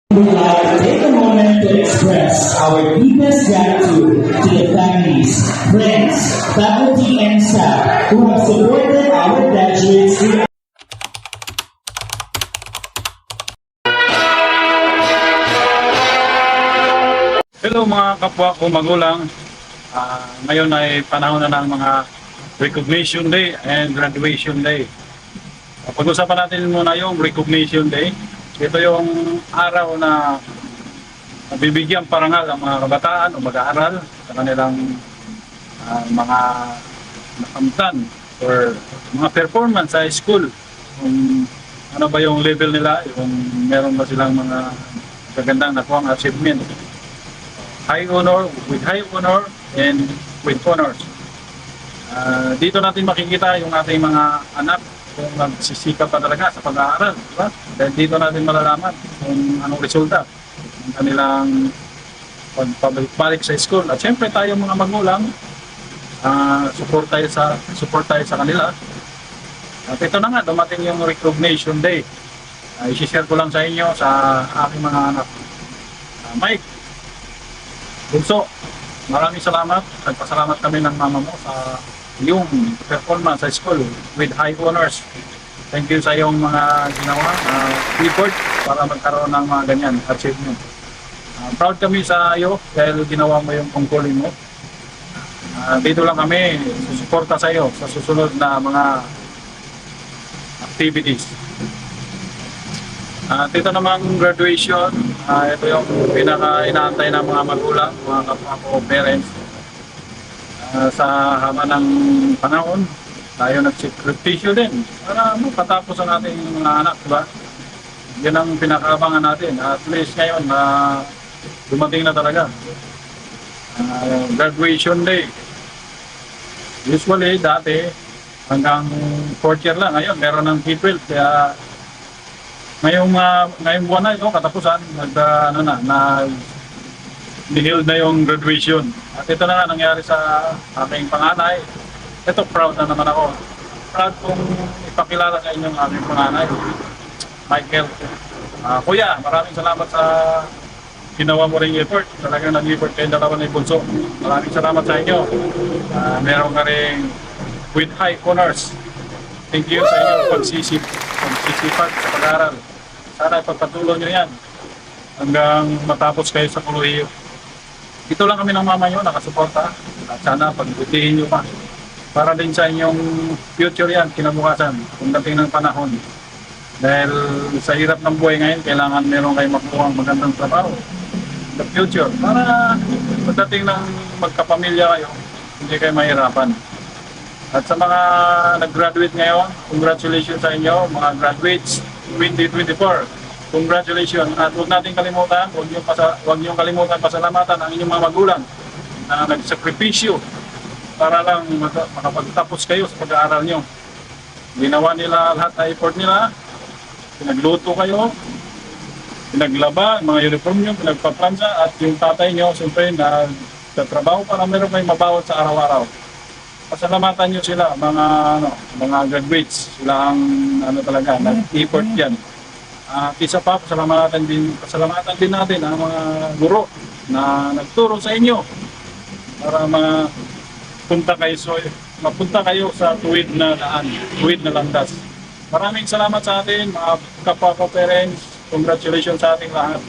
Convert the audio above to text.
We would like to take a moment to express our deepest gratitude to the families, friends, faculty, and staff who have supported our graduates throughout. Hello mga kapwa ko magulang. Ngayon ay panahon na ng mga Recognition Day and Graduation Day. Pag-usapan natin muna yung Recognition Day. Ito yung araw na bibigyan parangal ang mga kabataan o mag-aaral sa kanilang mga nakamtan or mga performance sa school. Kung ano ba yung level nila, kung meron ba silang mga kagandang nakuhang achievement. High honor, with high honor, and with honors. Dito natin makikita yung ating mga anak kung nagsisikap pa talaga sa pag-aaral, di ba? Dahil dito natin malalaman kung anong resulta ng kanilang pagbalik sa school. At syempre tayo mga magulang, support tayo sa kanila. At ito na nga, dumating yung Recognition Day. I-share ko lang sa inyo sa aking mga anak. Mike, Bunso, maraming salamat. Nagpasalamat kami ng mama mo sa yung performance sa school with high honors. Thank you sa iyong mga ginawa, effort para magkaroon ng mga ganyan achievement. Proud kami sa iyo dahil ginawa mo yung tungkulin mo. Dito lang kami susuporta sa iyo sa susunod na mga activities. Dito namang graduation, ito yung pinaka-inaantay ng mga magulang, mga kapwa ko parents. Sa haba ng panahon, tayo nagsakripisyo din para matapos ang ating mga anak, diba? Yan ang pinakaabangan natin. At least ngayon, dumating na talaga. Graduation day. Usually, dati, hanggang 4th year lang. Ngayon, meron ng K-12. Kaya, ngayong buwan na ito, katapusan, nihil na yung graduation. At ito na nga nangyari sa aking panganay. Ito, proud na naman ako. Proud kong ipakilala sa inyo ang aking panganay, Michael. Kuya, maraming salamat sa ginawa mo rin effort. Talagang nag-effort kayo dalawa ni Bunso. Maraming salamat sa inyo. Meron ka rin with high honors. Thank you sa inyong pagsisipag sa pag-aaral. Sana ipagpatuloy nyo yan hanggang matapos kayo sa kolehiyo. Ito lang kami ng mama nyo, nakasuporta. At sana pagbutihin nyo pa. Para din sa inyong future yan, kinabukasan, kung dating ng panahon. Dahil sa hirap ng buhay ngayon, kailangan meron kayo makuha magandang trabaho. The future, para pagdating ng magkapamilya kayo, hindi kayo mahirapan. At sa mga nag-graduate ngayon, congratulations sa inyo, mga graduates 2024. Congratulations. At huwag natin kalimutan, huwag niyong kalimutan pasalamatan ang inyong mga magulang na nagsakripisyo para lang makapagtapos kayo sa pag-aaral niyo. Ginawa nila lahat na effort nila, pinagluto kayo, pinaglaba, mga uniform niyo, pinagpaplansa, at yung tatay niyo, siyempre, nagtatrabaho para meron kayong mabawat sa araw-araw. Pasalamatan niyo sila, mga graduates, sila ang talaga, nag-effort yan. Isa pa, pasalamatan din natin ang mga guro na nagturo sa inyo para mapunta kayo sa tuwid na daan, tuwid na landas. Maraming salamat sa atin, mga kapwa ko parents. Congratulations sa ating lahat.